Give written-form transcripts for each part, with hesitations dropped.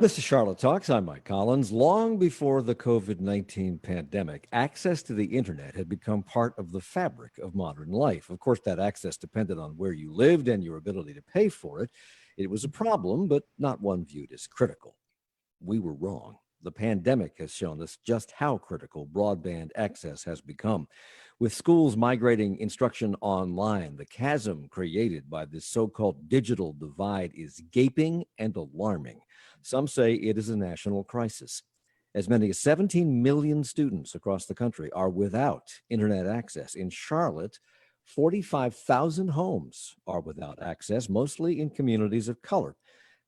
This is Charlotte Talks. I'm Mike Collins. Long before the COVID-19 pandemic, access to the internet had become part of the fabric of modern life. Of course, that access depended on where you lived and your ability to pay for it. It was a problem, but not one viewed as critical. We were wrong. The pandemic has shown us just how critical broadband access has become. With schools migrating instruction online, the chasm created by this so-called digital divide is gaping and alarming. Some say it is a national crisis. As many as 17 million students across the country are without internet access. In Charlotte, 45,000 homes are without access, mostly in communities of color.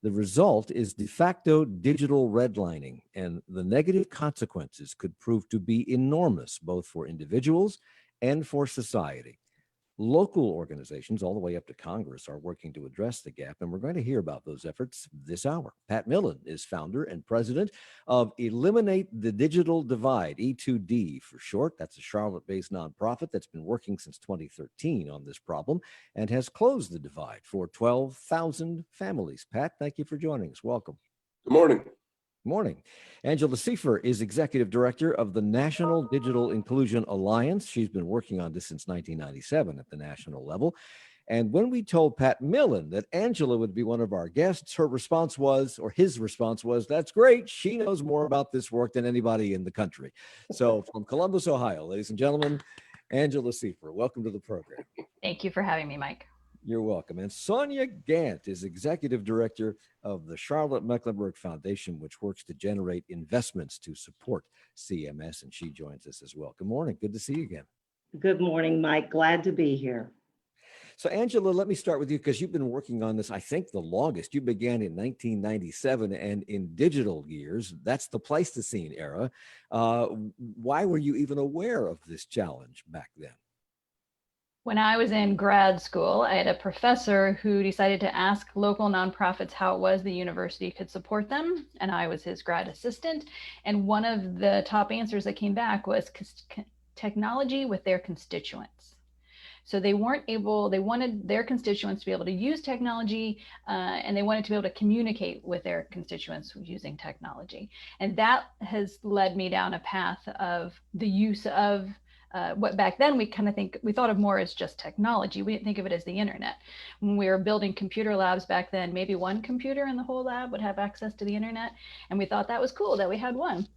The result is de facto digital redlining, and the negative consequences could prove to be enormous, both for individuals and for society. Local organizations, all the way up to Congress, are working to address the gap, and we're going to hear about those efforts this hour. Pat Millen is founder and president of Eliminate the Digital Divide, E2D for short. That's a Charlotte-based nonprofit that's been working since 2013 on this problem and has closed the divide for 12,000 families. Pat, thank you for joining us. Welcome. Good morning. Morning. Angela Seifer is executive director of the National Digital Inclusion Alliance. She's been working on this since 1997 at the national level. And when we told Pat Millen that Angela would be one of our guests, her response was, or his response was, that's great. She knows more about this work than anybody in the country. So from Columbus, Ohio, ladies and gentlemen, Angela Seifer, welcome to the program. Thank you for having me, Mike. You're welcome. And Sonia Gant is executive director of the Charlotte-Mecklenburg Foundation, which works to generate investments to support CMS, and she joins us as well. Good morning. Good to see you again. Good morning, Mike. Glad to be here. So, Angela, let me start with you because you've been working on this, I think, the longest. You began in 1997, and in digital years, that's the Pleistocene era. Why were you even aware of this challenge back then? When I was in grad school, I had a professor who decided to ask local nonprofits how it was the university could support them, and I was his grad assistant. And one of the top answers that came back was technology with their constituents. So they wanted their constituents to be able to use technology, and they wanted to be able to communicate with their constituents using technology. And that has led me down a path of the use of what back then we thought of more as just technology. We didn't think of it as the internet. When we were building computer labs back then, maybe one computer in the whole lab would have access to the internet. And we thought that was cool that we had one.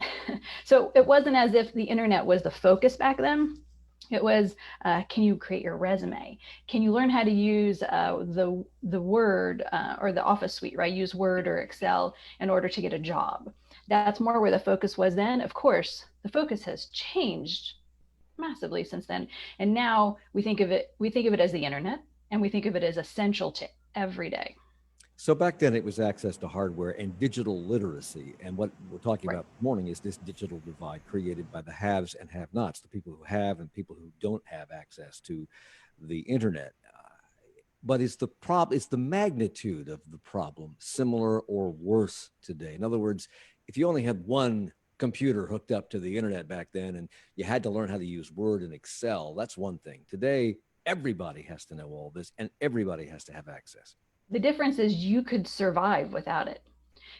So it wasn't as if the internet was the focus back then. It was, can you create your resume? Can you learn how to use the Word or the Office suite, right? Use Word or Excel in order to get a job. That's more where the focus was then. Of course, the focus has changed massively since then. And now we think of it as the internet, and we think of it as essential to every day. So back then it was access to hardware and digital literacy. And what we're talking about this morning is this digital divide created by the haves and have-nots, the people who have and people who don't have access to the internet. But is the magnitude of the problem similar or worse today? In other words, if you only had one computer hooked up to the internet back then and you had to learn how to use Word and Excel, that's one thing. Today, everybody has to know all this and everybody has to have access. The difference is you could survive without it.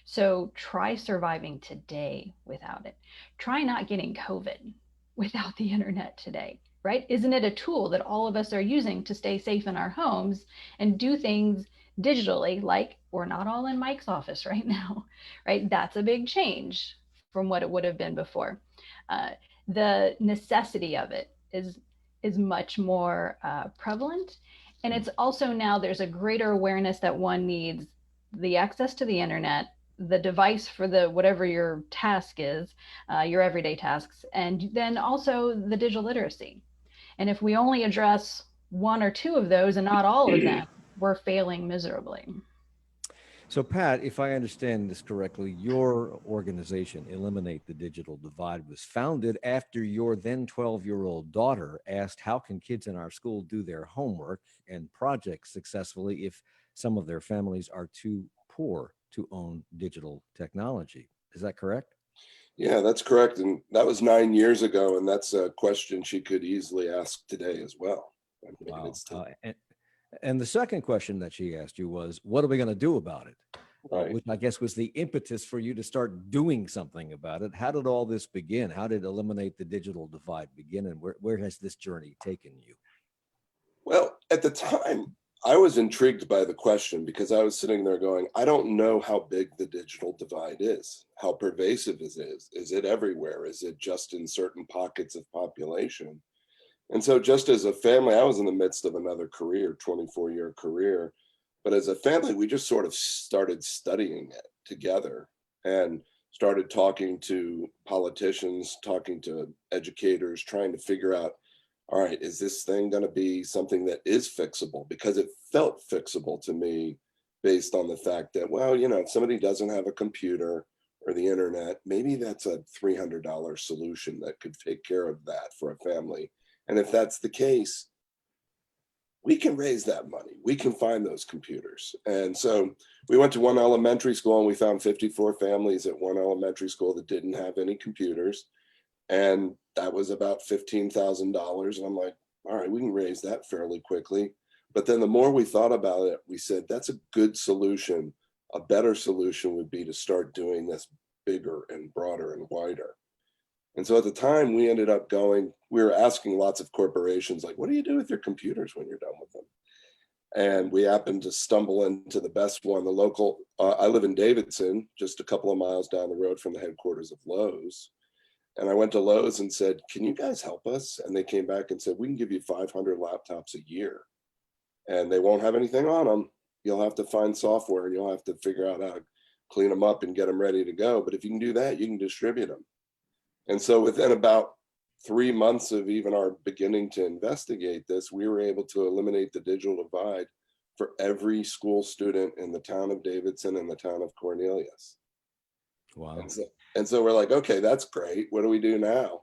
So try surviving today without it. Try not getting COVID without the internet today, right? Isn't it a tool that all of us are using to stay safe in our homes and do things digitally, like we're not all in Mike's office right now, right? That's a big change from what it would have been before. The necessity of it is much more prevalent. And it's also now there's a greater awareness that one needs the access to the internet, the device for whatever your task is, your everyday tasks, and then also the digital literacy. And if we only address one or two of those and not all of them, we're failing miserably. So Pat, if I understand this correctly, your organization, Eliminate the Digital Divide, was founded after your then 12-year-old daughter asked, how can kids in our school do their homework and projects successfully if some of their families are too poor to own digital technology? Is that correct? Yeah, that's correct. And that was 9 years ago. And that's a question she could easily ask today as well. I mean, wow. And the second question that she asked you was, what are we going to do about it? Right. which I guess was the impetus for you to start doing something about it. How did all this begin? How did Eliminate the Digital Divide begin? And where has this journey taken you? Well, at the time, I was intrigued by the question because I was sitting there going, I don't know how big the digital divide is, how pervasive it is. Is it everywhere? Is it just in certain pockets of population? And so, just as a family, I was in the midst of another career, 24-year career. But as a family, we just sort of started studying it together and started talking to politicians, talking to educators, trying to figure out, all right, is this thing going to be something that is fixable? Because it felt fixable to me based on the fact that, well, if somebody doesn't have a computer or the internet, maybe that's a $300 solution that could take care of that for a family. And if that's the case, we can raise that money. We can find those computers. And so we went to one elementary school and we found 54 families at one elementary school that didn't have any computers. And that was about $15,000. And I'm like, all right, we can raise that fairly quickly. But then the more we thought about it, we said, that's a good solution. A better solution would be to start doing this bigger and broader and wider. And so at the time we ended up we were asking lots of corporations, like, what do you do with your computers when you're done with them? And we happened to stumble into the best one, the local, I live in Davidson, just a couple of miles down the road from the headquarters of Lowe's. And I went to Lowe's and said, can you guys help us? And they came back and said, we can give you 500 laptops a year and they won't have anything on them. You'll have to find software and you'll have to figure out how to clean them up and get them ready to go. But if you can do that, you can distribute them. And so within about 3 months of even our beginning to investigate this, we were able to eliminate the digital divide for every school student in the town of Davidson and the town of Cornelius. Wow. And so we're like, okay, that's great. What do we do now?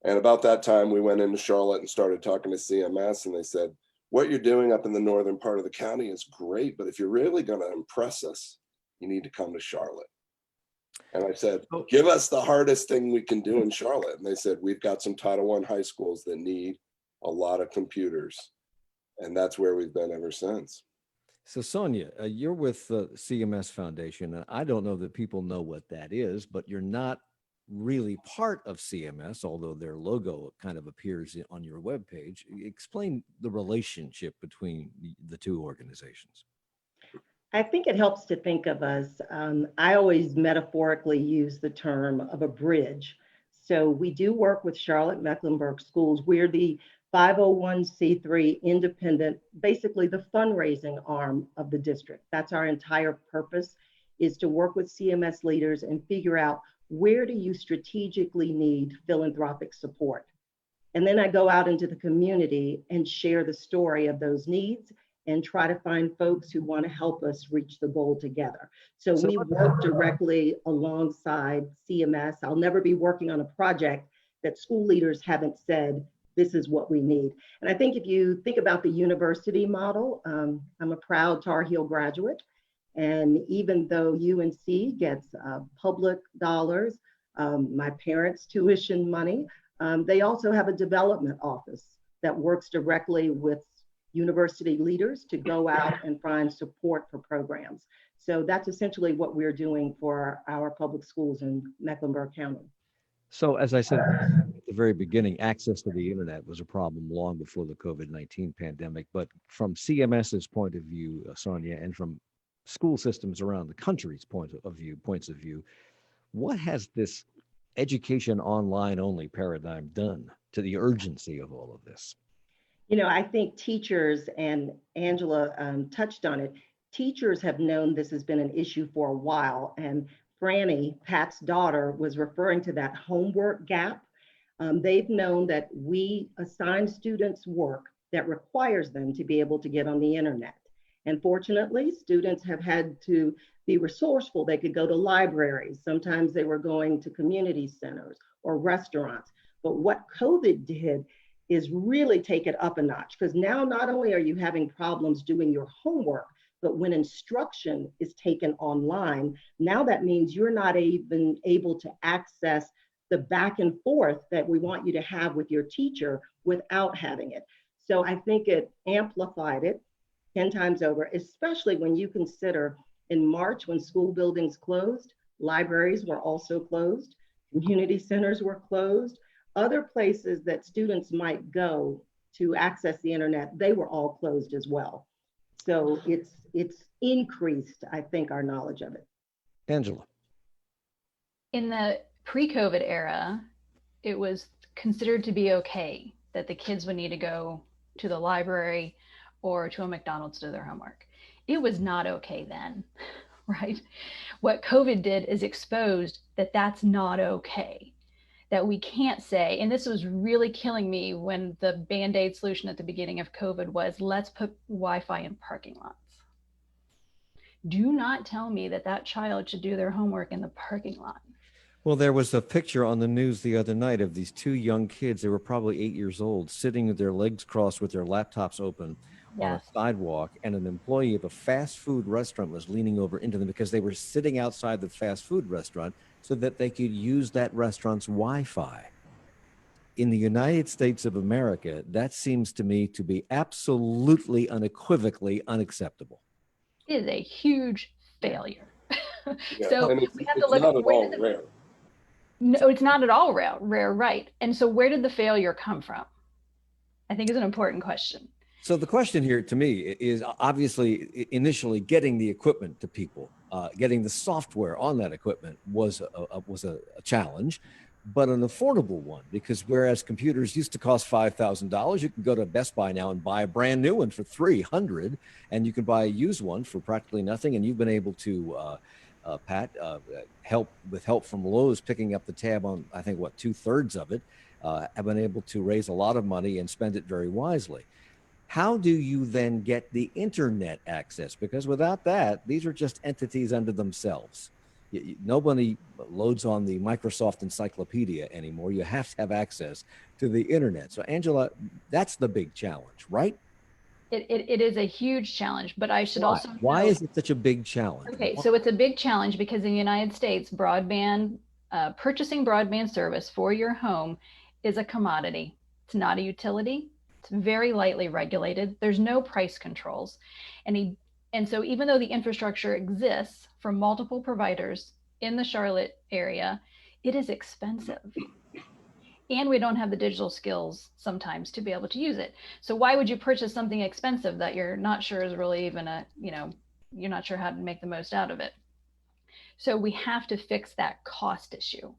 And about that time, we went into Charlotte and started talking to CMS, and they said, what you're doing up in the northern part of the county is great, but if you're really going to impress us, you need to come to Charlotte. And I said, give us the hardest thing we can do in Charlotte. And they said, we've got some Title I high schools that need a lot of computers. And that's where we've been ever since. So Sonia, you're with the CMS Foundation, and I don't know that people know what that is, but you're not really part of CMS, although their logo kind of appears on your webpage. Explain the relationship between the two organizations. I think it helps to think of us. I always metaphorically use the term of a bridge. So we do work with Charlotte Mecklenburg Schools. We're the 501c3 independent, basically the fundraising arm of the district. That's our entire purpose, is to work with CMS leaders and figure out, where do you strategically need philanthropic support? And then I go out into the community and share the story of those needs and try to find folks who want to help us reach the goal together. So we work directly alongside CMS. I'll never be working on a project that school leaders haven't said, this is what we need. And I think if you think about the university model, I'm a proud Tar Heel graduate. And even though UNC gets public dollars, my parents' tuition money, they also have a development office that works directly with university leaders to go out and find support for programs. So that's essentially what we're doing for our public schools in Mecklenburg County. So as I said at the very beginning, access to the internet was a problem long before the COVID-19 pandemic. But from CMS's point of view, Sonia, and from school systems around the country's points of view, what has this education online only paradigm done to the urgency of all of this? You know, I think teachers, and Angela touched on it, teachers have known this has been an issue for a while. And Franny, Pat's daughter, was referring to that homework gap. They've known that we assign students work that requires them to be able to get on the internet. And fortunately, students have had to be resourceful. They could go to libraries. Sometimes they were going to community centers or restaurants. But what COVID did is really take it up a notch, because now not only are you having problems doing your homework, but when instruction is taken online, now that means you're not even able to access the back and forth that we want you to have with your teacher without having it. So I think it amplified it 10 times over, especially when you consider In March, when school buildings closed, libraries were also closed, community centers were closed, other places that students might go to access the internet, they were all closed as well. So it's increased, I think, our knowledge of it. Angela. In the pre-COVID era, it was considered to be okay that the kids would need to go to the library or to a McDonald's to do their homework. It was not okay then, right? What COVID did is exposed that that's not okay, that we can't say, and this was really killing me when the Band-Aid solution at the beginning of COVID was, let's put Wi-Fi in parking lots. Do not tell me that that child should do their homework in the parking lot. Well, there was a picture on the news the other night of these two young kids. They were probably 8 years old, sitting with their legs crossed with their laptops open on a sidewalk, and an employee of a fast food restaurant was leaning over into them because they were sitting outside the fast food restaurant so that they could use that restaurant's Wi-Fi. In the United States of America, that seems to me to be absolutely unequivocally unacceptable. It is a huge failure. Yeah, So and we have to look not at at all rare. No, it's not at all rare, right? And so where did the failure come from? I think is an important question. So the question here to me is obviously initially getting the equipment to people, getting the software on that equipment was a challenge, but an affordable one, because whereas computers used to cost $5,000, you can go to Best Buy now and buy a brand new one for $300, and you can buy a used one for practically nothing. And you've been able to, Pat, help from Lowe's picking up the tab on, I think, what, 2/3 of it, have been able to raise a lot of money and spend it very wisely. How do you then get the internet access? Because without that, these are just entities unto themselves. Nobody loads on the Microsoft Encyclopedia anymore. You have to have access to the internet. So, Angela, that's the big challenge, right? It is a huge challenge, but I should also know, why is it such a big challenge? Okay, so it's a big challenge because in the United States, purchasing broadband service for your home is a commodity. It's not a utility. It's very lightly regulated. There's no price controls. And so even though the infrastructure exists from multiple providers in the Charlotte area, it is expensive. And we don't have the digital skills sometimes to be able to use it. So why would you purchase something expensive that you're not sure is really even you're not sure how to make the most out of it? So we have to fix that cost issue.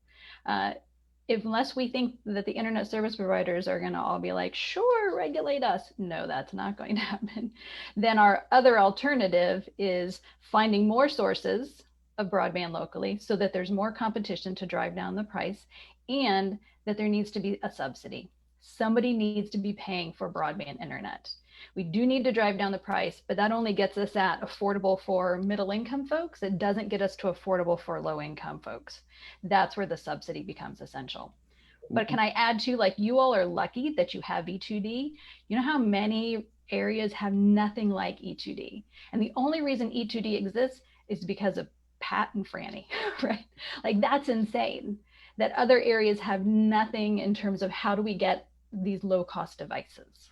Unless we think that the internet service providers are going to all be like, sure, regulate us. No, that's not going to happen. Then our other alternative is finding more sources of broadband locally so that there's more competition to drive down the price, and that there needs to be a subsidy. Somebody needs to be paying for broadband internet. We do need to drive down the price, but that only gets us at affordable for middle income folks. It doesn't get us to affordable for low income folks. That's where the subsidy becomes essential. But can I add to, like, you all are lucky that you have E2D. You know how many areas have nothing like E2D? And the only reason E2D exists is because of Pat and Franny, right? Like, that's insane that other areas have nothing in terms of how do we get these low cost devices.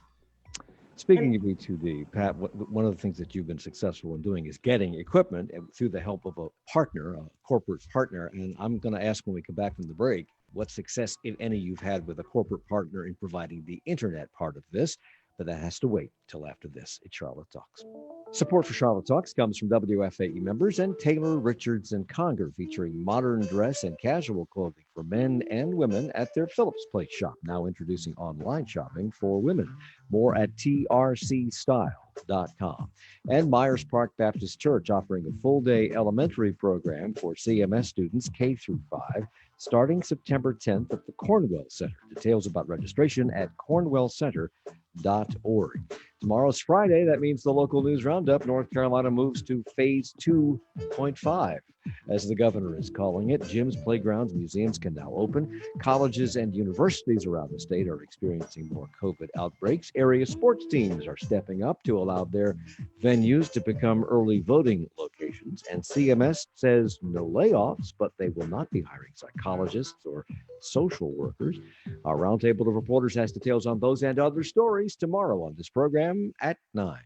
Speaking of E2D, Pat, one of the things that you've been successful in doing is getting equipment through the help of a partner, a corporate partner. And I'm going to ask when we come back from the break, what success, if any, you've had with a corporate partner in providing the internet part of this. But that has to wait till after this at Charlotte Talks. Support for Charlotte Talks comes from WFAE members and Taylor, Richards & Conger, featuring modern dress and casual clothing for men and women at their Phillips Place shop, now introducing online shopping for women. More at trcstyle.com. And Myers Park Baptist Church offering a full-day elementary program for CMS students K through 5, starting September 10th at the Cornwell Center. Details about registration at cornwellcenter.org. Tomorrow's Friday. That means the local news roundup. North Carolina moves to phase 2.5, as the governor is calling it. Gyms, playgrounds, museums can now open. Colleges and universities around the state are experiencing more COVID outbreaks. Area sports teams are stepping up to allow their venues to become early voting locations. And CMS says no layoffs, but they will not be hiring psychologists or social workers. Our roundtable of reporters has details on those and other stories tomorrow on this program at 9.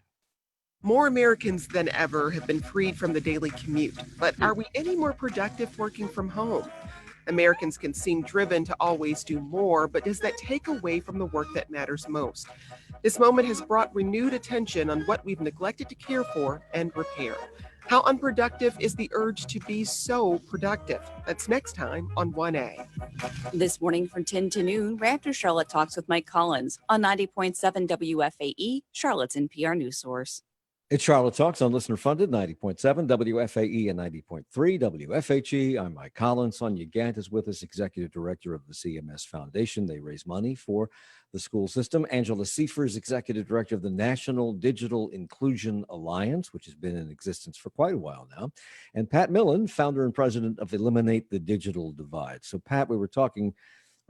More Americans than ever have been freed from the daily commute, but are we any more productive working from home? Americans can seem driven to always do more, but does that take away from the work that matters most? This moment has brought renewed attention on what we've neglected to care for and repair. How unproductive is the urge to be so productive? That's next time on 1A. This morning from 10 to noon, Raptor Charlotte talks with Mike Collins on 90.7 WFAE, Charlotte's NPR news source. It's Charlotte Talks on listener funded 90.7 WFAE and 90.3 WFHE. I'm Mike Collins. Sonia Gant is with us, Executive Director of the CMS Foundation. They raise money for the school system. Angela Seifer is Executive Director of the National Digital Inclusion Alliance, which has been in existence for quite a while now. And Pat Millen, founder and president of Eliminate the Digital Divide. So Pat, we were talking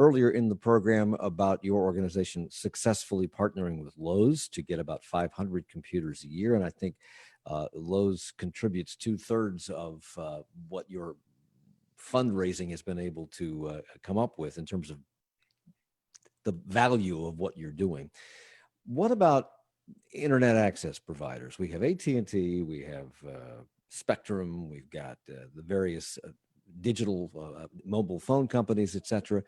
earlier in the program about your organization successfully partnering with Lowe's to get about 500 computers a year. And I think Lowe's contributes 2/3 of what your fundraising has been able to come up with in terms of the value of what you're doing. What about internet access providers? We have AT&T, we have Spectrum, we've got the various digital mobile phone companies, et cetera.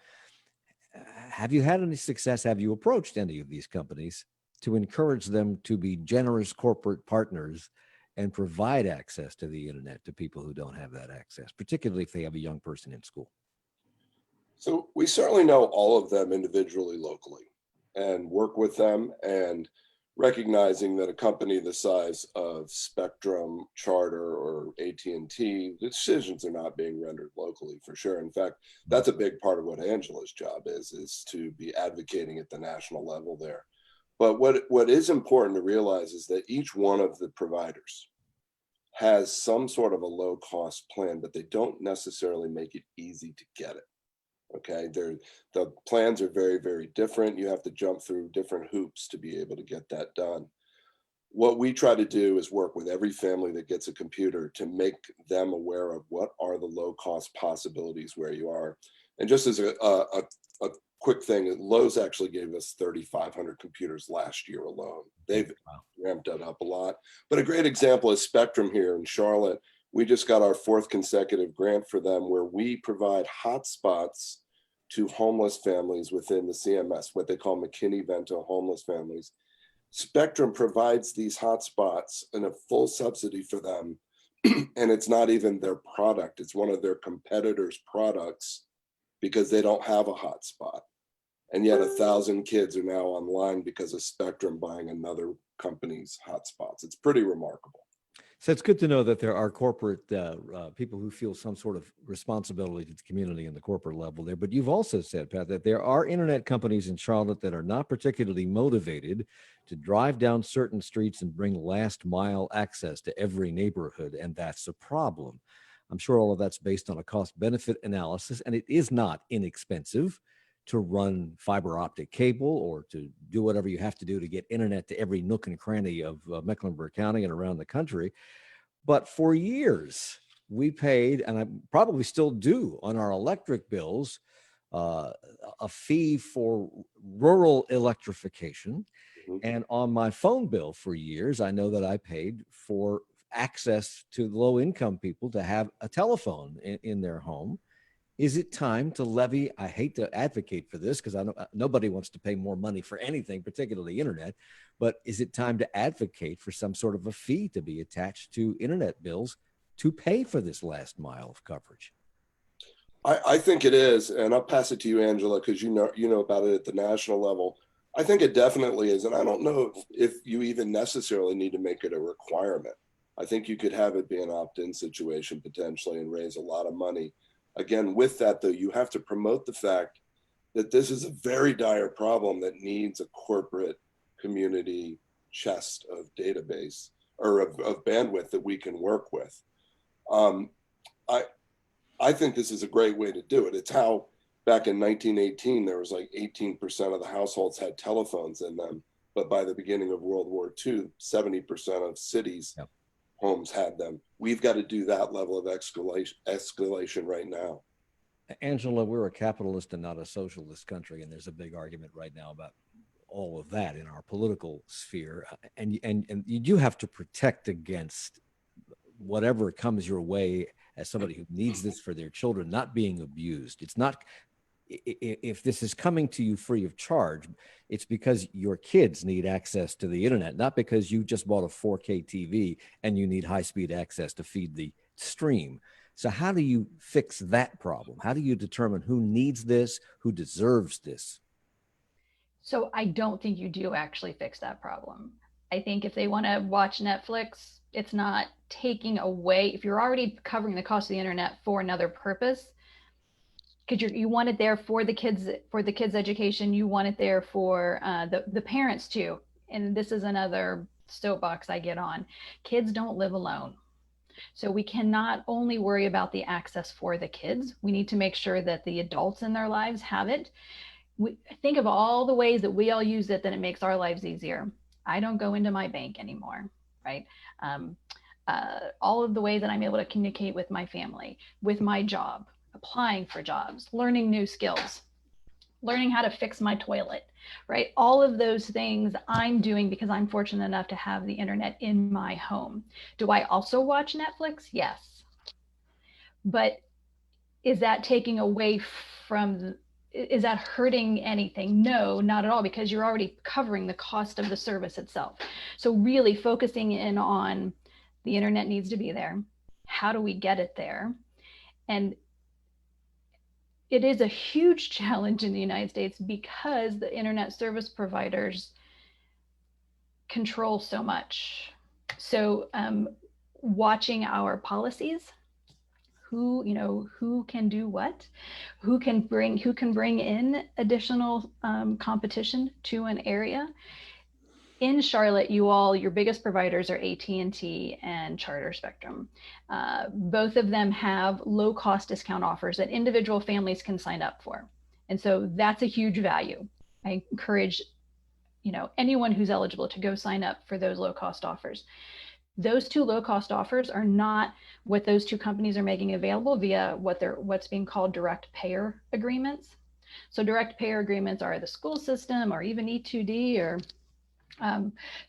Have you had any success? Have you approached any of these companies to encourage them to be generous corporate partners and provide access to the internet to people who don't have that access, particularly if they have a young person in school? So we certainly know all of them individually, locally, and work with them, and recognizing that a company the size of Spectrum, Charter, or AT&T, the decisions are not being rendered locally for sure. In fact, that's a big part of what Angela's job is to be advocating at the national level there. But what is important to realize is that each one of the providers has some sort of a low cost plan, but they don't necessarily make it easy to get it. Okay, the plans are very, very different. You have to jump through different hoops to be able to get that done. What we try to do is work with every family that gets a computer to make them aware of what are the low cost possibilities where you are. And just as a quick thing, Lowe's actually gave us 3,500 computers last year alone. They've ramped it up a lot. But a great example is Spectrum here in Charlotte. We just got our 4th consecutive grant for them, where we provide hotspots to homeless families within the CMS, what they call McKinney-Vento homeless families. Spectrum provides these hotspots in a full subsidy for them, and it's not even their product. It's one of their competitors' products because they don't have a hotspot. And yet 1,000 kids are now online because of Spectrum buying another company's hotspots. It's pretty remarkable. So it's good to know that there are corporate people who feel some sort of responsibility to the community in the corporate level there. But you've also said, Pat, that there are internet companies in Charlotte that are not particularly motivated to drive down certain streets and bring last mile access to every neighborhood. And that's a problem. I'm sure all of that's based on a cost benefit analysis, and it is not inexpensive to run fiber optic cable or to do whatever you have to do to get internet to every nook and cranny of Mecklenburg County and around the country. But for years, we paid, and I probably still do on our electric bills, a fee for rural electrification. Mm-hmm. And on my phone bill for years, I know that I paid for access to low-income people to have a telephone in their home. Is it time to levy? I hate to advocate for this because I know nobody wants to pay more money for anything, particularly internet, but is it time to advocate for some sort of a fee to be attached to internet bills to pay for this last mile of coverage? I think it is, and I'll pass it to you, Angela, because you know about it at the national level. I think it definitely is, and I don't know if you even necessarily need to make it a requirement. I think you could have it be an opt-in situation potentially and raise a lot of money. Again, with that, though, you have to promote the fact that this is a very dire problem that needs a corporate community chest of database or of bandwidth that we can work with. I think this is a great way to do it. It's how back in 1918, there was like 18% of the households had telephones in them. But by the beginning of World War II, 70% of cities' homes had them. We've got to do that level of escalation right now. Angela, we're a capitalist and not a socialist country, and there's a big argument right now about all of that in our political sphere, and you do have to protect against whatever comes your way as somebody who needs this for their children not being abused. It's not, if this is coming to you free of charge, it's because your kids need access to the internet, not because you just bought a 4K TV and you need high-speed access to feed the stream. So how do you fix that problem? How do you determine who needs this, who deserves this? So I don't think you do actually fix that problem. I think if they want to watch Netflix, it's not taking away, if you're already covering the cost of the internet for another purpose, because you want it there for the kids' education, you want it there for the parents too. And this is another soapbox I get on. Kids don't live alone. So we cannot only worry about the access for the kids. We need to make sure that the adults in their lives have it. We think of all the ways that we all use it, that it makes our lives easier. I don't go into my bank anymore, right? All of the ways that I'm able to communicate with my family, with my job, applying for jobs, learning new skills, learning how to fix my toilet, right? All of those things I'm doing because I'm fortunate enough to have the internet in my home. Do I also watch Netflix? Yes. But is that taking away from, is that hurting anything? No, not at all, because you're already covering the cost of the service itself. So really focusing in on the internet needs to be there. How do we get it there? And it is a huge challenge in the United States because the internet service providers control so much. So watching our policies, who can do what, who can bring in additional competition to an area. In Charlotte, your biggest providers are AT&T and Charter Spectrum. Both of them have low cost discount offers that individual families can sign up for. And so that's a huge value. I encourage, anyone who's eligible to go sign up for those low cost offers. Those two low cost offers are not what those two companies are making available via what's being called direct payer agreements. So direct payer agreements are the school system or even E2D or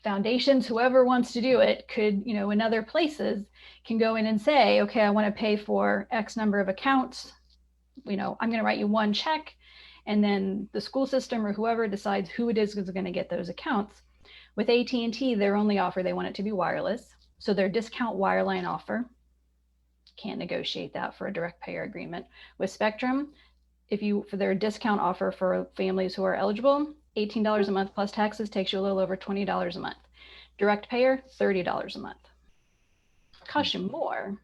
foundations, whoever wants to do it could, in other places can go in and say, okay, I want to pay for X number of accounts. I'm going to write you one check. And then the school system or whoever decides who it is going to get those accounts. With AT&T, their only offer, they want it to be wireless. So their discount wireline offer, can't negotiate that for a direct payer agreement. With Spectrum, for their discount offer for families who are eligible, $18 a month plus taxes takes you a little over $20 a month. Direct payer, $30 a month. Costs you more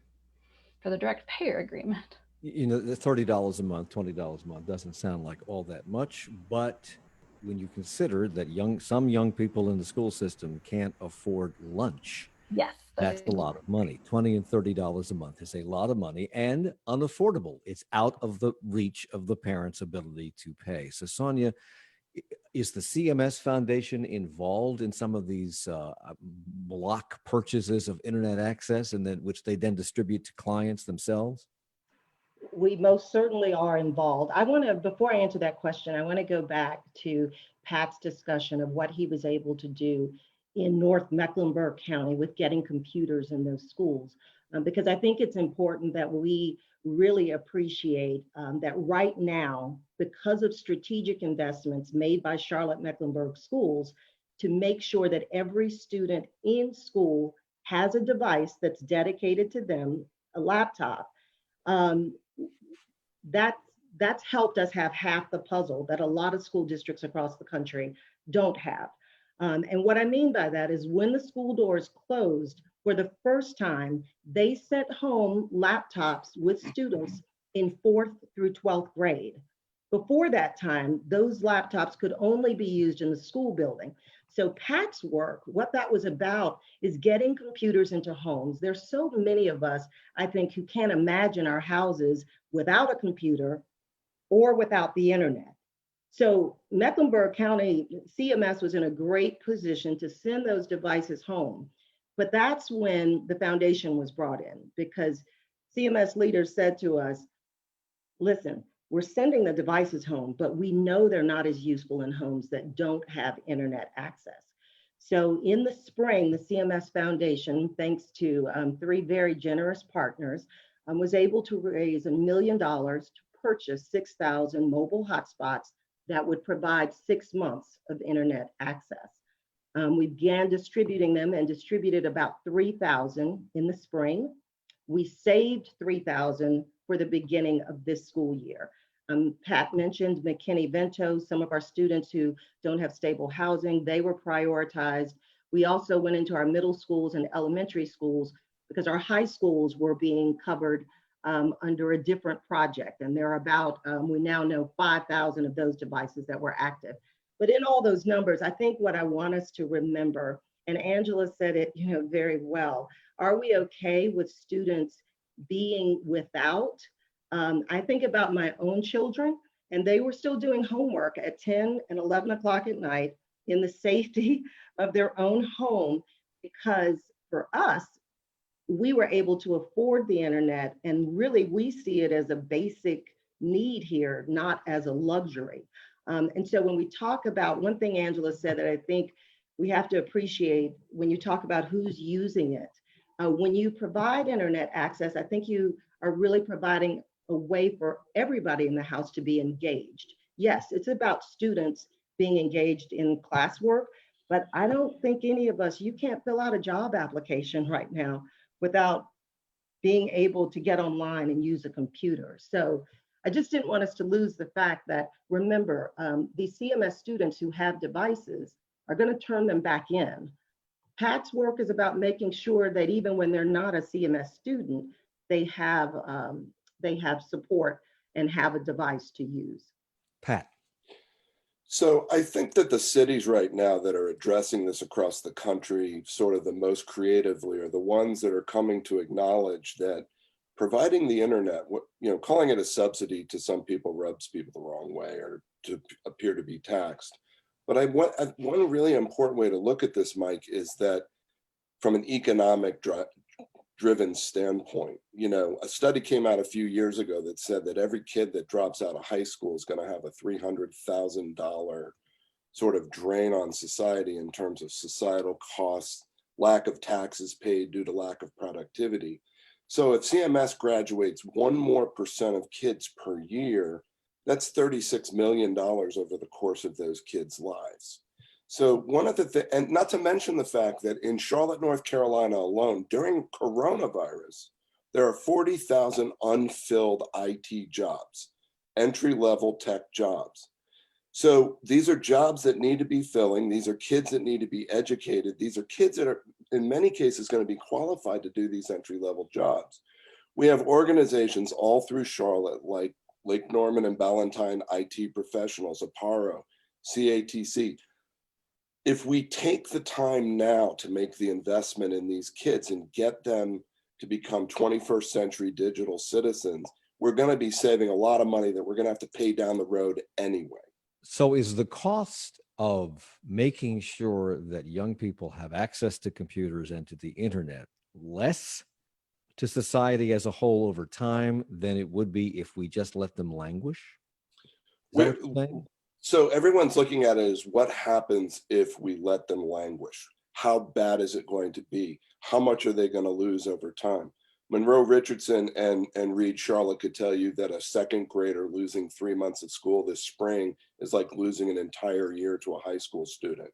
for the direct payer agreement. The $30 a month, $20 a month doesn't sound like all that much, but when you consider that some young people in the school system can't afford lunch, yes, that's a lot of money. $20 and $30 a month is a lot of money and unaffordable. It's out of the reach of the parents' ability to pay. So Sonia, is the CMS Foundation involved in some of these block purchases of internet access, and then which they then distribute to clients themselves? We most certainly are involved. Before I answer that question, I want to go back to Pat's discussion of what he was able to do in North Mecklenburg County with getting computers in those schools, because I think it's important that we really appreciate that right now, because of strategic investments made by Charlotte Mecklenburg schools to make sure that every student in school has a device that's dedicated to them, a laptop, that's helped us have half the puzzle that a lot of school districts across the country don't have. And what I mean by that is when the school doors closed, for the first time, they sent home laptops with students in 4th through 12th grade. Before that time, those laptops could only be used in the school building. So Pat's work, what that was about is getting computers into homes. There's so many of us, I think, who can't imagine our houses without a computer or without the internet. So Mecklenburg County CMS was in a great position to send those devices home. But that's when the foundation was brought in, because CMS leaders said to us, listen, we're sending the devices home, but we know they're not as useful in homes that don't have internet access. So in the spring, the CMS Foundation, thanks to 3 very generous partners, was able to raise $1 million to purchase 6,000 mobile hotspots that would provide 6 months of internet access. We began distributing them and distributed about 3,000 in the spring. We saved 3,000 for the beginning of this school year. Pat mentioned McKinney-Vento, some of our students who don't have stable housing, they were prioritized. We also went into our middle schools and elementary schools because our high schools were being covered under a different project. And there are about, we now know 5,000 of those devices that were active. But in all those numbers, I think what I want us to remember, and Angela said it, very well, are we okay with students being without? I think about my own children, and they were still doing homework at 10 and 11 o'clock at night in the safety of their own home, because for us, we were able to afford the internet, and really we see it as a basic need here, not as a luxury. And so when we talk about, one thing Angela said that I think we have to appreciate when you talk about who's using it, when you provide internet access, I think you are really providing a way for everybody in the house to be engaged. Yes, it's about students being engaged in classwork, but I don't think any of us, you can't fill out a job application right now without being able to get online and use a computer. So I just didn't want us to lose the fact that, remember, these CMS students who have devices are going to turn them back in. Pat's work is about making sure that even when they're not a CMS student, they have support and have a device to use. Pat. So I think that the cities right now that are addressing this across the country sort of the most creatively are the ones that are coming to acknowledge that providing the internet, calling it a subsidy to some people rubs people the wrong way or to appear to be taxed. But one really important way to look at this, Mike, is that from an economic driven standpoint, a study came out a few years ago that said that every kid that drops out of high school is going to have a $300,000 sort of drain on society in terms of societal costs, lack of taxes paid due to lack of productivity. So if CMS graduates 1% more of kids per year, that's $36 million over the course of those kids' lives. So one of the things, and not to mention the fact that in Charlotte, North Carolina alone, during coronavirus, there are 40,000 unfilled IT jobs, entry-level tech jobs. So these are jobs that need to be filling. These are kids that need to be educated. These are kids that are, in many cases, going to be qualified to do these entry-level jobs. We have organizations all through Charlotte, like Lake Norman and Ballantyne IT Professionals, Aparo, CATC. If we take the time now to make the investment in these kids and get them to become 21st century digital citizens, we're going to be saving a lot of money that we're going to have to pay down the road anyway. So is the cost of making sure that young people have access to computers and to the internet less to society as a whole over time than it would be if we just let them languish? Is that what you're saying? So everyone's looking at it as what happens if we let them languish? How bad is it going to be? How much are they going to lose over time? Monroe Richardson and Reed Charlotte could tell you that a second grader losing 3 months of school this spring is like losing an entire year to a high school student.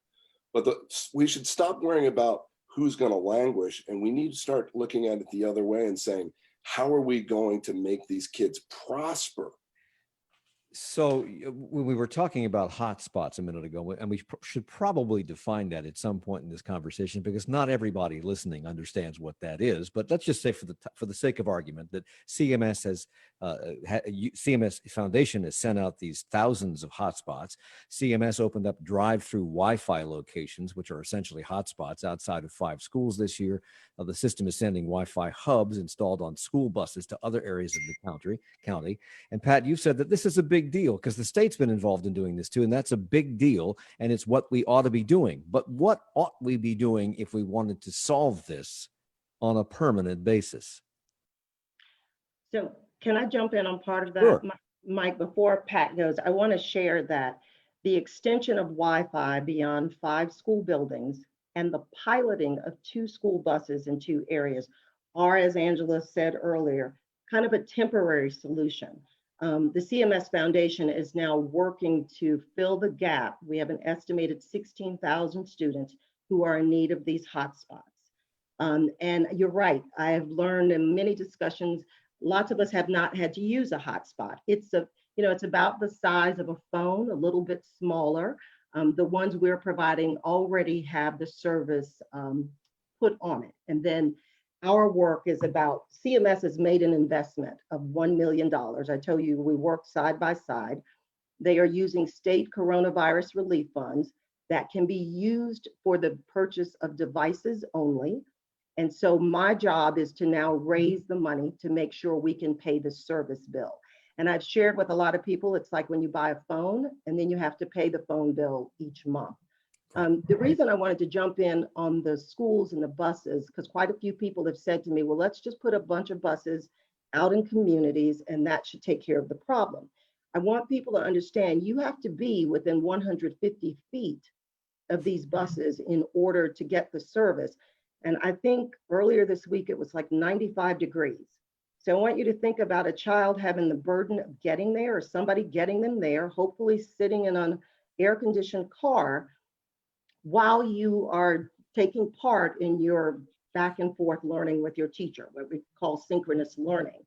But we should stop worrying about who's going to languish, and we need to start looking at it the other way and saying, how are we going to make these kids prosper? So when we were talking about hotspots a minute ago, and we should probably define that at some point in this conversation, because not everybody listening understands what that is. But let's just say, for the sake of argument, that CMS Foundation has sent out these thousands of hotspots. CMS opened up drive-through Wi-Fi locations, which are essentially hotspots outside of 5 schools this year. The system is sending Wi-Fi hubs installed on school buses to other areas of the county. And Pat, you've said that this is a big deal because the state's been involved in doing this too, and that's a big deal, and it's what we ought to be doing. But what ought we be doing if we wanted to solve this on a permanent basis? So can I jump in on part of that? Sure. Mike, before Pat goes, I want to share that the extension of Wi-Fi beyond 5 school buildings and the piloting of 2 school buses in 2 areas are, as Angela said earlier, kind of a temporary solution. The CMS Foundation is now working to fill the gap. We have an estimated 16,000 students who are in need of these hotspots. And you're right, I have learned in many discussions, lots of us have not had to use a hotspot. It's about the size of a phone, a little bit smaller. The ones we're providing already have the service put on it. And then our work is about, CMS has made an investment of $1 million. I tell you, we work side by side. They are using state coronavirus relief funds that can be used for the purchase of devices only. And so my job is to now raise the money to make sure we can pay the service bill. And I've shared with a lot of people, it's like when you buy a phone and then you have to pay the phone bill each month. The reason I wanted to jump in on the schools and the buses, because quite a few people have said to me, well, let's just put a bunch of buses out in communities and that should take care of the problem. I want people to understand you have to be within 150 feet of these buses in order to get the service. And I think earlier this week, it was like 95 degrees. So I want you to think about a child having the burden of getting there or somebody getting them there, hopefully sitting in an air-conditioned car while you are taking part in your back and forth learning with your teacher, what we call synchronous learning.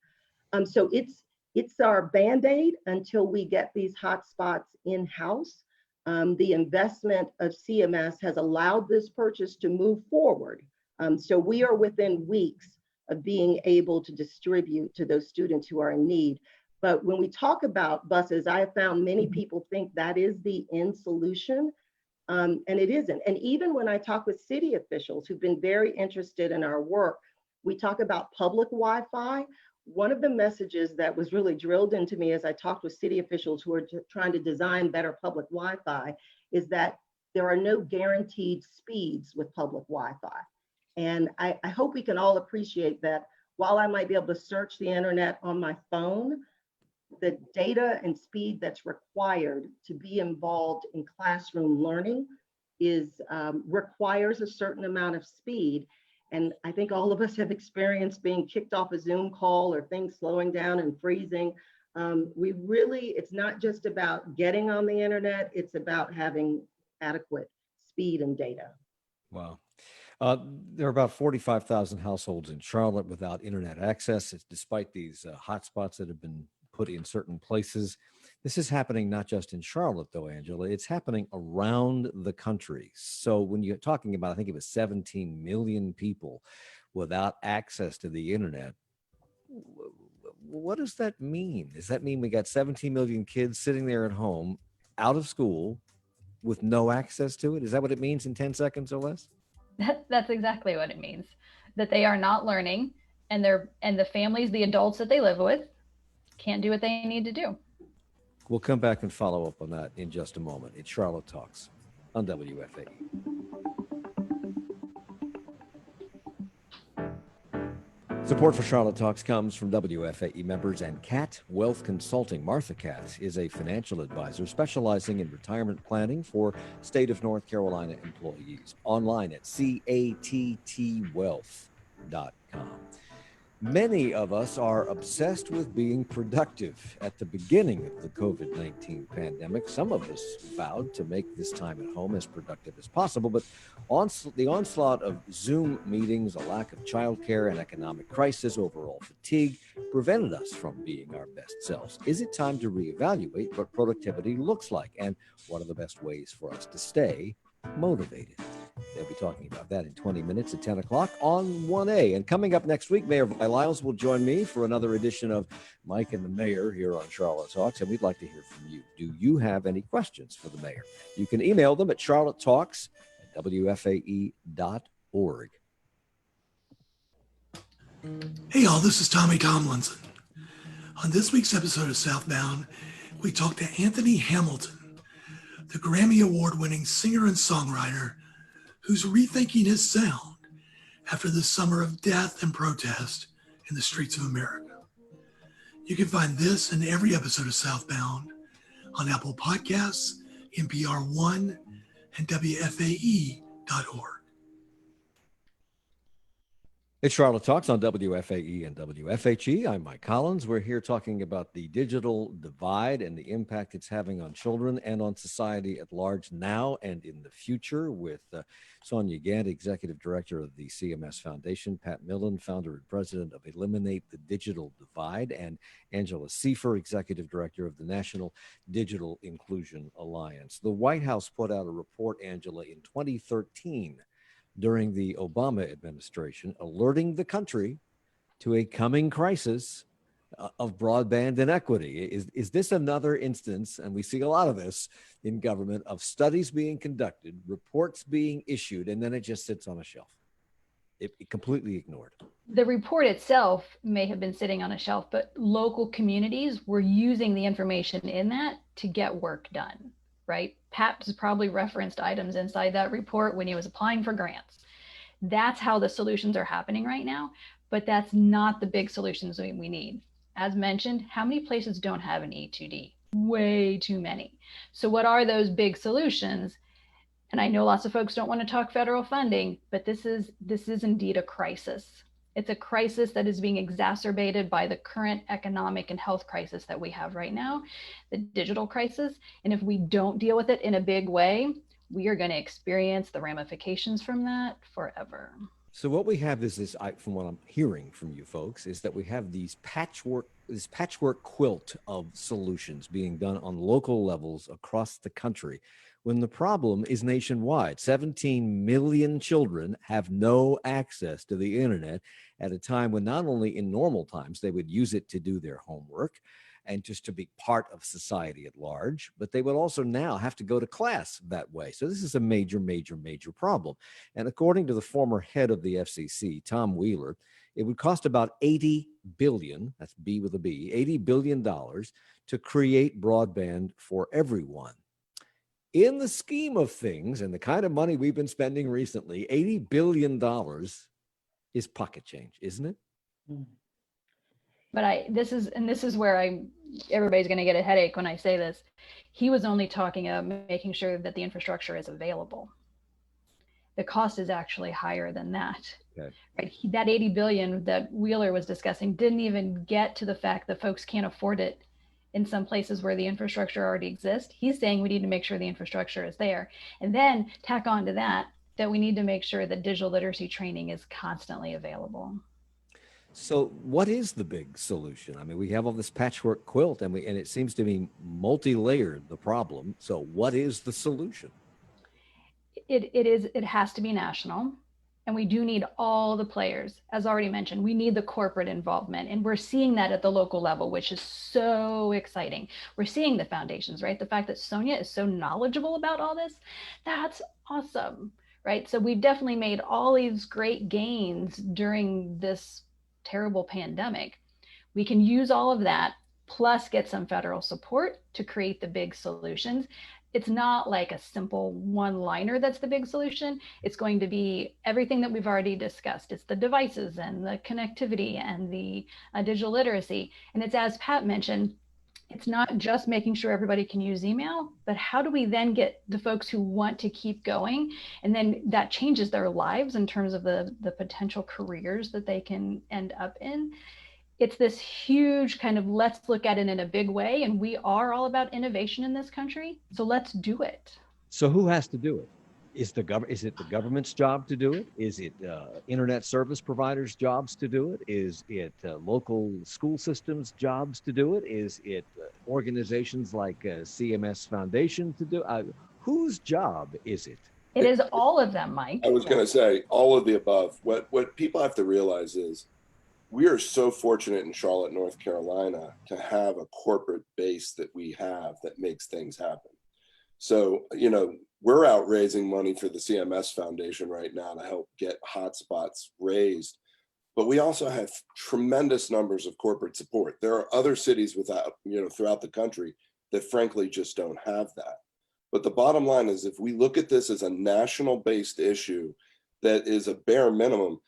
So it's our Band-Aid until we get these hotspots in-house. The investment of CMS has allowed this purchase to move forward. So we are within weeks of being able to distribute to those students who are in need. But when we talk about buses, I have found many people think that is the end solution, and it isn't. And even when I talk with city officials who've been very interested in our work, we talk about public Wi-Fi. One of the messages that was really drilled into me as I talked with city officials who are trying to design better public Wi-Fi is that there are no guaranteed speeds with public Wi-Fi. And I hope we can all appreciate that while I might be able to search the internet on my phone, the data and speed that's required to be involved in classroom learning requires a certain amount of speed. And I think all of us have experienced being kicked off a Zoom call or things slowing down and freezing. It's not just about getting on the internet, it's about having adequate speed and data. Wow. There are about 45,000 households in Charlotte without internet access. It's despite these hotspots that have been put in certain places. This is happening not just in Charlotte, though, Angela. It's happening around the country. So when you're talking about, I think it was 17 million people without access to the internet, what does that mean? Does that mean we got 17 million kids sitting there at home, out of school, with no access to it? Is that what it means in 10 seconds or less? That's exactly what it means, that they are not learning and the families, the adults that they live with can't do what they need to do. We'll come back and follow up on that in just a moment. It's Charlotte Talks on WFAE. Support for Charlotte Talks comes from WFAE members and CAT Wealth Consulting. Martha Cat is a financial advisor specializing in retirement planning for state of North Carolina employees. Online at cattwealth.com. Many of us are obsessed with being productive at the beginning of the COVID-19 pandemic. Some of us vowed to make this time at home as productive as possible, but the onslaught of Zoom meetings, a lack of childcare, and economic crisis, overall fatigue, prevented us from being our best selves. Is it time to reevaluate what productivity looks like and what are the best ways for us to stay motivated? They'll be talking about that in 20 minutes at 10 o'clock on 1A. And coming up next week, Mayor Vi Lyles will join me for another edition of Mike and the Mayor here on Charlotte Talks. And we'd like to hear from you. Do you have any questions for the mayor? You can email them at charlottetalks@wfae.org. Hey y'all, this is Tommy Tomlinson. On this week's episode of Southbound, we talked to Anthony Hamilton, the Grammy Award-winning singer and songwriter who's rethinking his sound after the summer of death and protest in the streets of America. You can find this and every episode of Southbound on Apple Podcasts, NPR One, and WFAE.org. It's Charlotte Talks on WFAE and WFHE. I'm Mike Collins. We're here talking about the digital divide and the impact it's having on children and on society at large now and in the future with Sonia Gant, Executive Director of the CMS Foundation, Pat Millen, Founder and President of Eliminate the Digital Divide, and Angela Seifer, Executive Director of the National Digital Inclusion Alliance. The White House put out a report, Angela, in 2013 during the Obama administration, alerting the country to a coming crisis of broadband inequity. Is this another instance, and we see a lot of this in government, of studies being conducted, reports being issued, and then it just sits on a shelf? It completely ignored. The report itself may have been sitting on a shelf, but local communities were using the information in that to get work done. Right? Pat has probably referenced items inside that report when he was applying for grants. That's how the solutions are happening right now, but that's not the big solutions we need. As mentioned, how many places don't have an E2D? Way too many. So what are those big solutions? And I know lots of folks don't want to talk federal funding, but this is indeed a crisis. It's a crisis that is being exacerbated by the current economic and health crisis that we have right now, the digital crisis. And if we don't deal with it in a big way, we are going to experience the ramifications from that forever. So what we have is this, from what I'm hearing from you folks, is that we have this patchwork quilt of solutions being done on local levels across the country, when the problem is nationwide. 17 million children have no access to the internet at a time when not only in normal times they would use it to do their homework and just to be part of society at large, but they would also now have to go to class that way. So this is a major, major, major problem. And according to the former head of the FCC, Tom Wheeler, it would cost about $80 billion, that's B with a B, $80 billion to create broadband for everyone. In the scheme of things and the kind of money we've been spending recently, $80 billion is pocket change, isn't it? But this is where everybody's going to get a headache when I say this. He was only talking about making sure that the infrastructure is available. The cost is actually higher than that. Okay. Right? That 80 billion that Wheeler was discussing didn't even get to the fact that folks can't afford it in some places where the infrastructure already exists. He's saying we need to make sure the infrastructure is there. And then tack on to that we need to make sure that digital literacy training is constantly available. So what is the big solution? I mean, we have all this patchwork quilt and it seems to be multi-layered, the problem. So what is the solution? It has to be national. And we do need all the players. As already mentioned, we need the corporate involvement. And we're seeing that at the local level, which is so exciting. We're seeing the foundations, right? The fact that Sonia is so knowledgeable about all this, that's awesome, right? So we've definitely made all these great gains during this terrible pandemic. We can use all of that, plus get some federal support to create the big solutions. It's not like a simple one-liner that's the big solution. It's going to be everything that we've already discussed. It's the devices and the connectivity and the digital literacy. And it's, as Pat mentioned, it's not just making sure everybody can use email, but how do we then get the folks who want to keep going? And then that changes their lives in terms of the potential careers that they can end up in. It's this huge kind of, let's look at it in a big way. And we are all about innovation in this country. So let's do it. So who has to do it? Is it the government's job to do it? Is it internet service providers' jobs to do it? Is it local school systems' jobs to do it? Is it organizations like CMS Foundation to do it? Whose job is it? It is all of them, Mike. I was going to say all of the above. What people have to realize is we are so fortunate in Charlotte, North Carolina, to have a corporate base that we have that makes things happen. So, we're out raising money for the CMS Foundation right now to help get hotspots raised. But we also have tremendous numbers of corporate support. There are other cities throughout the country that frankly just don't have that. But the bottom line is, if we look at this as a national based issue that is a bare minimum,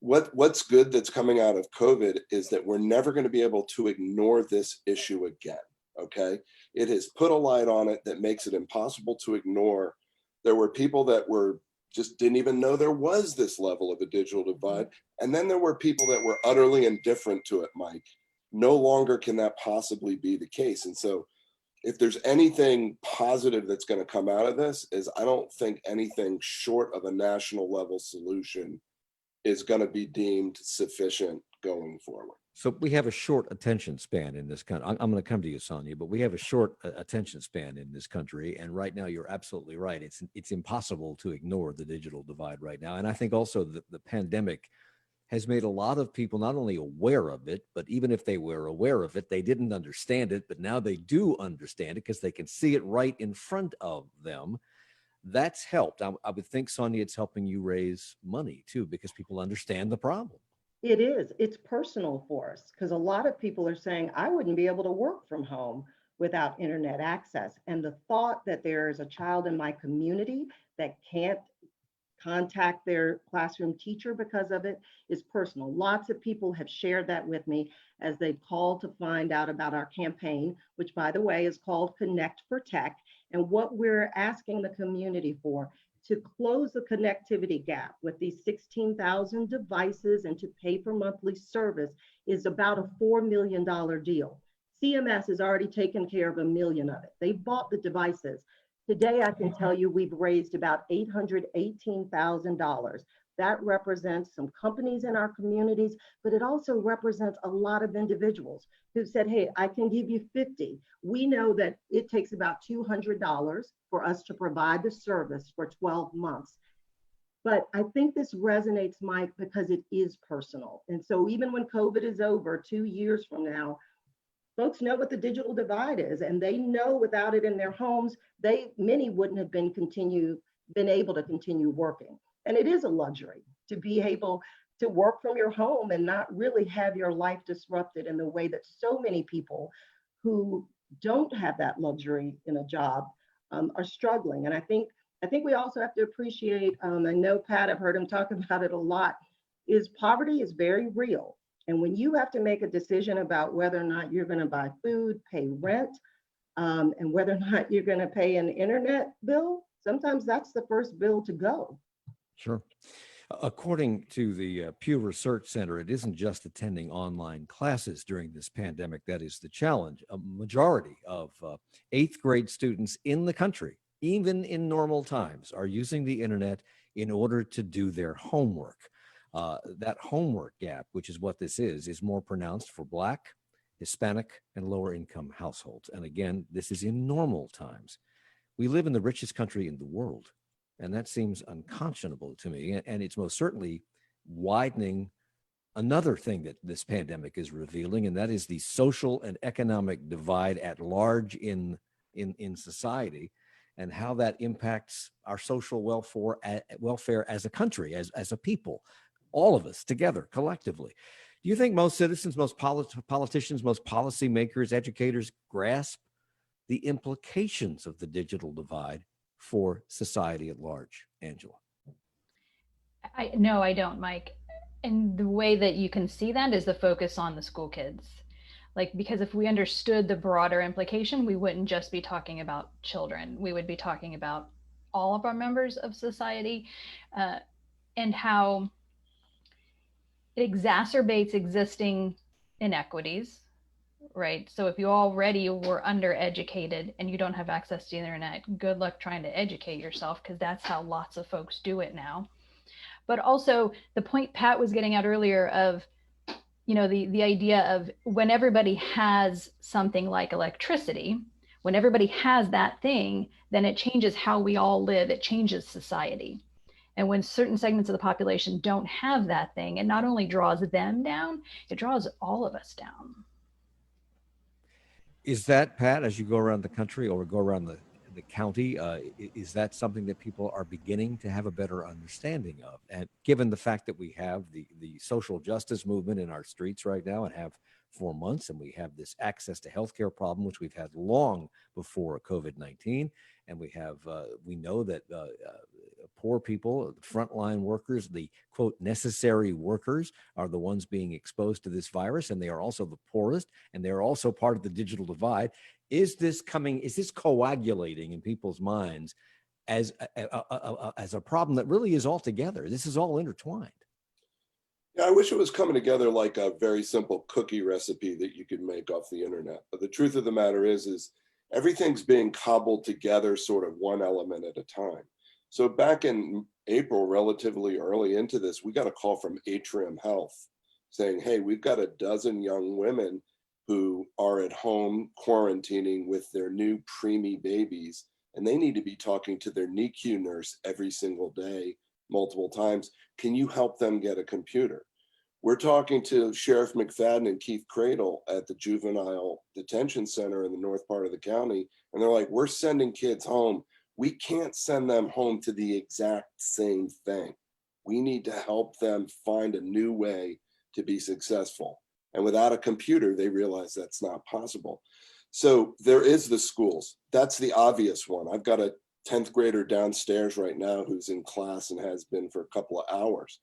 what's good that's coming out of COVID is that we're never going to be able to ignore this issue again. Okay. It has put a light on it that makes it impossible to ignore. There were people that were just didn't even know there was this level of a digital divide. And then there were people that were utterly indifferent to it, Mike. No longer can that possibly be the case. And so if there's anything positive that's going to come out of this, is I don't think anything short of a national level solution is going to be deemed sufficient going forward. So we have a short attention span in this country. I'm going to come to you, Sonia, but we have a short attention span in this country. And right now, you're absolutely right. It's impossible to ignore the digital divide right now. And I think also the pandemic has made a lot of people not only aware of it, but even if they were aware of it, they didn't understand it. But now they do understand it because they can see it right in front of them. That's helped. I would think, Sonia, it's helping you raise money too, because people understand the problem. It is. It's personal for us because a lot of people are saying, I wouldn't be able to work from home without internet access. And the thought that there is a child in my community that can't contact their classroom teacher because of it is personal. Lots of people have shared that with me as they've called to find out about our campaign, which, by the way, is called Connect for Tech. And what we're asking the community for to close the connectivity gap with these 16,000 devices and to pay for monthly service is about a $4 million deal. CMS has already taken care of $1 million of it. They bought the devices. Today, I can tell you we've raised about $818,000. That represents some companies in our communities, but it also represents a lot of individuals who said, hey, I can give you 50. We know that it takes about $200 for us to provide the service for 12 months. But I think this resonates, Mike, because it is personal. And so even when COVID is over 2 years from now, folks know what the digital divide is, and they know without it in their homes, many wouldn't have been able to continue working. And it is a luxury to be able to work from your home and not really have your life disrupted in the way that so many people who don't have that luxury in a job are struggling. And I think we also have to appreciate, I know Pat, I've heard him talk about it a lot, is poverty is very real. And when you have to make a decision about whether or not you're going to buy food, pay rent, and whether or not you're going to pay an internet bill, sometimes that's the first bill to go. Sure. According to the Pew Research Center, it isn't just attending online classes during this pandemic that is the challenge. A majority of eighth grade students in the country, even in normal times, are using the internet in order to do their homework. That homework gap, which is what this is more pronounced for Black, Hispanic, and lower income households. And again, this is in normal times. We live in the richest country in the world, and that seems unconscionable to me. And it's most certainly widening another thing that this pandemic is revealing, and that is the social and economic divide at large in society, and how that impacts our social welfare as a country, as a people, all of us together, collectively. Do you think most citizens, most politicians, most policymakers, educators grasp the implications of the digital divide for society at large, Angela? No, I don't, Mike. And the way that you can see that is the focus on the school kids. Because if we understood the broader implication, we wouldn't just be talking about children. We would be talking about all of our members of society, and how it exacerbates existing inequities, right? So if you already were undereducated and you don't have access to the internet, good luck trying to educate yourself, because that's how lots of folks do it now. But also the point Pat was getting at earlier of, the idea of when everybody has something like electricity, when everybody has that thing, then it changes how we all live. It changes society. And when certain segments of the population don't have that thing, it not only draws them down, it draws all of us down. Is that, Pat, as you go around the country or go around the county, is that something that people are beginning to have a better understanding of? And given the fact that we have the social justice movement in our streets right now and have for months, and we have this access to healthcare problem, which we've had long before COVID-19, and we know that a poor people, the frontline workers, the quote necessary workers are the ones being exposed to this virus, and they are also the poorest, and they're also part of the digital divide. Is this coagulating in people's minds as a problem that really is all together? This is all intertwined. Yeah, I wish it was coming together like a very simple cookie recipe that you could make off the internet. But the truth of the matter is everything's being cobbled together sort of one element at a time. So back in April, relatively early into this, we got a call from Atrium Health saying, hey, we've got a dozen young women who are at home quarantining with their new preemie babies, and they need to be talking to their NICU nurse every single day, multiple times. Can you help them get a computer? We're talking to Sheriff McFadden and Keith Cradle at the Juvenile Detention Center in the north part of the county, and they're like, we're sending kids home. We can't send them home to the exact same thing. We need to help them find a new way to be successful. And without a computer, they realize that's not possible. So there is the schools. That's the obvious one. I've got a 10th grader downstairs right now who's in class and has been for a couple of hours.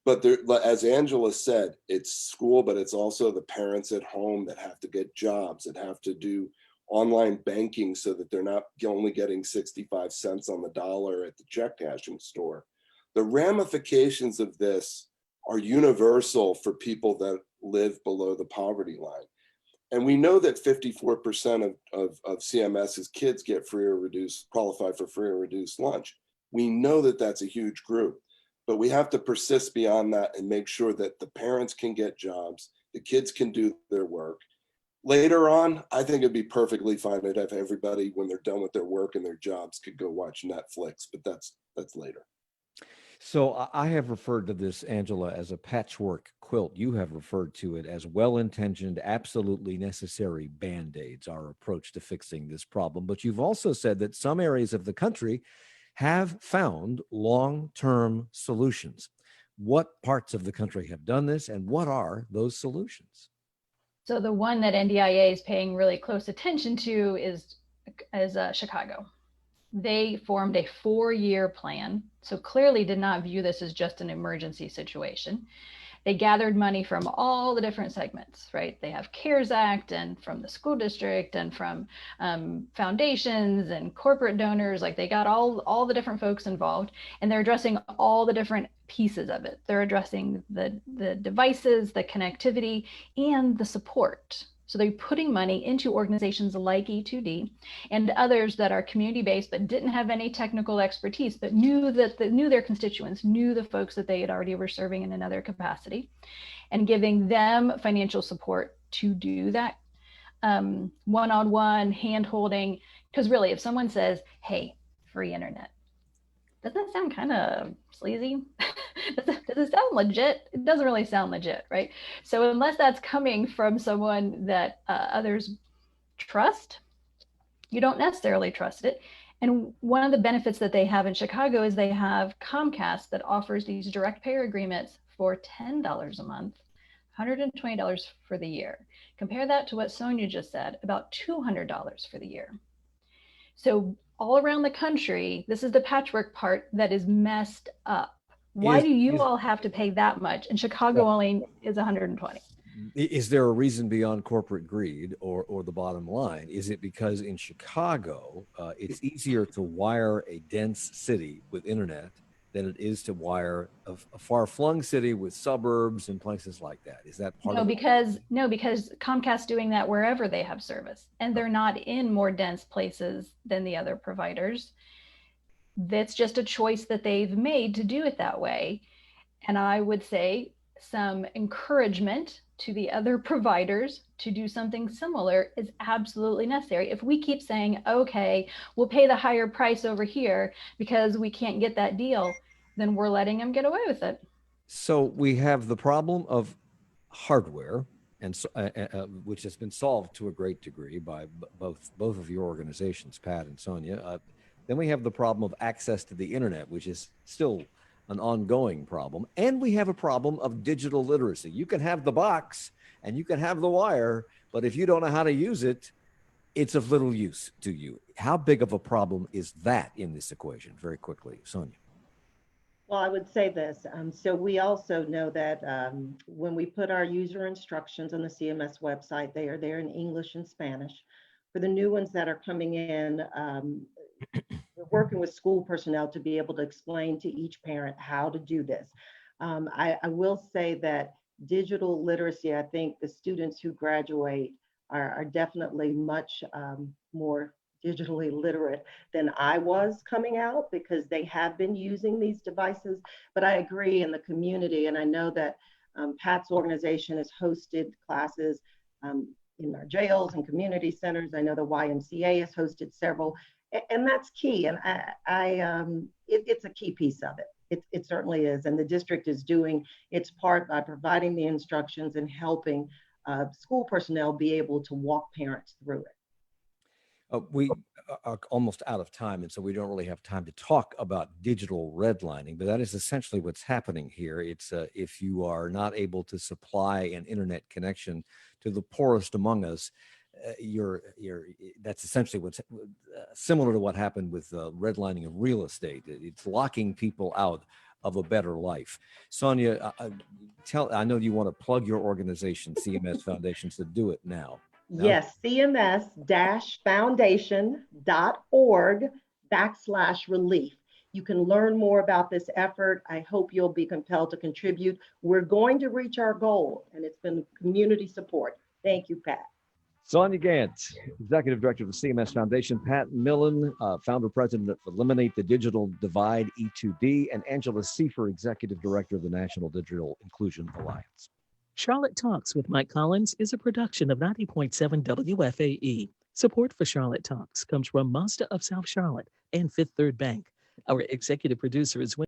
But there, as Angela said, it's school, but it's also the parents at home that have to get jobs, that have to do online banking so that they're not only getting 65 cents on the dollar at the check cashing store. The ramifications of this are universal for people that live below the poverty line. And we know that 54% of CMS's kids get free or reduced, qualify for free or reduced lunch. We know that that's a huge group, but we have to persist beyond that and make sure that the parents can get jobs, the kids can do their work. Later on, I think it'd be perfectly fine if everybody, when they're done with their work and their jobs, could go watch Netflix, but that's later. So I have referred to this, Angela, as a patchwork quilt. You have referred to it as well-intentioned, absolutely necessary Band-Aids, our approach to fixing this problem. But you've also said that some areas of the country have found long-term solutions. What parts of the country have done this, and what are those solutions? So the one that NDIA is paying really close attention to is Chicago. They formed a 4-year plan, so clearly did not view this as just an emergency situation. They gathered money from all the different segments, right? They have CARES Act and from the school district and from foundations and corporate donors. Like they got all the different folks involved, and they're addressing all the different pieces of it. They're addressing the devices, the connectivity, and the support. So they're putting money into organizations like E2D and others that are community-based but didn't have any technical expertise, but knew their constituents, knew the folks that they had already were serving in another capacity, and giving them financial support to do that one-on-one hand-holding. Because really, if someone says, hey, free internet, doesn't that sound kind of sleazy? Does it sound legit? It doesn't really sound legit, right? So unless that's coming from someone that others trust, you don't necessarily trust it. And one of the benefits that they have in Chicago is they have Comcast that offers these direct payer agreements for $10 a month, $120 for the year. Compare that to what Sonia just said, about $200 for the year. So all around the country, this is the patchwork part that is messed up. Why do you all have to pay that much? And Chicago only is 120. Is there a reason beyond corporate greed or the bottom line? Is it because in Chicago, it's easier to wire a dense city with internet than it is to wire a far-flung city with suburbs and places like that? Is that part of it? No, because Comcast's doing that wherever they have service, and they're not in more dense places than the other providers. That's just a choice that they've made to do it that way. And I would say some encouragement to the other providers to do something similar is absolutely necessary. If we keep saying, okay, we'll pay the higher price over here because we can't get that deal, then we're letting them get away with it. So we have the problem of hardware, and which has been solved to a great degree by both of your organizations, Pat and Sonia. Then we have the problem of access to the internet, which is still an ongoing problem. And we have a problem of digital literacy. You can have the box and you can have the wire, but if you don't know how to use it, it's of little use to you. How big of a problem is that in this equation? Very quickly, Sonia. Well, I would say this. So we also know that when we put our user instructions on the CMS website, they are there in English and Spanish. For the new ones that are coming in, we're working with school personnel to be able to explain to each parent how to do this. I will say that digital literacy, I think the students who graduate are definitely much more digitally literate than I was coming out because they have been using these devices. But I agree in the community, and I know that Pat's organization has hosted classes in our jails and community centers. I know the YMCA has hosted several, and that's key. And it's a key piece of it. It certainly is. And the district is doing its part by providing the instructions and helping school personnel be able to walk parents through it. We are almost out of time, and so we don't really have time to talk about digital redlining, but that is essentially what's happening here. It's if you are not able to supply an internet connection to the poorest among us, that's essentially what's similar to what happened with redlining of real estate. It's locking people out of a better life. Sonia, I know you want to plug your organization, CMS Foundation, so do it now. No? Yes, cms-foundation.org/relief. You can learn more about this effort. I hope you'll be compelled to contribute. We're going to reach our goal, and it's been community support. Thank you, Pat. Sonia Gantz, Executive Director of the CMS Foundation, Pat Millen, Founder President of Eliminate the Digital Divide, E2D, and Angela Seifer, Executive Director of the National Digital Inclusion Alliance. Charlotte Talks with Mike Collins is a production of 90.7 WFAE. Support for Charlotte Talks comes from Mazda of South Charlotte and Fifth Third Bank. Our executive producer is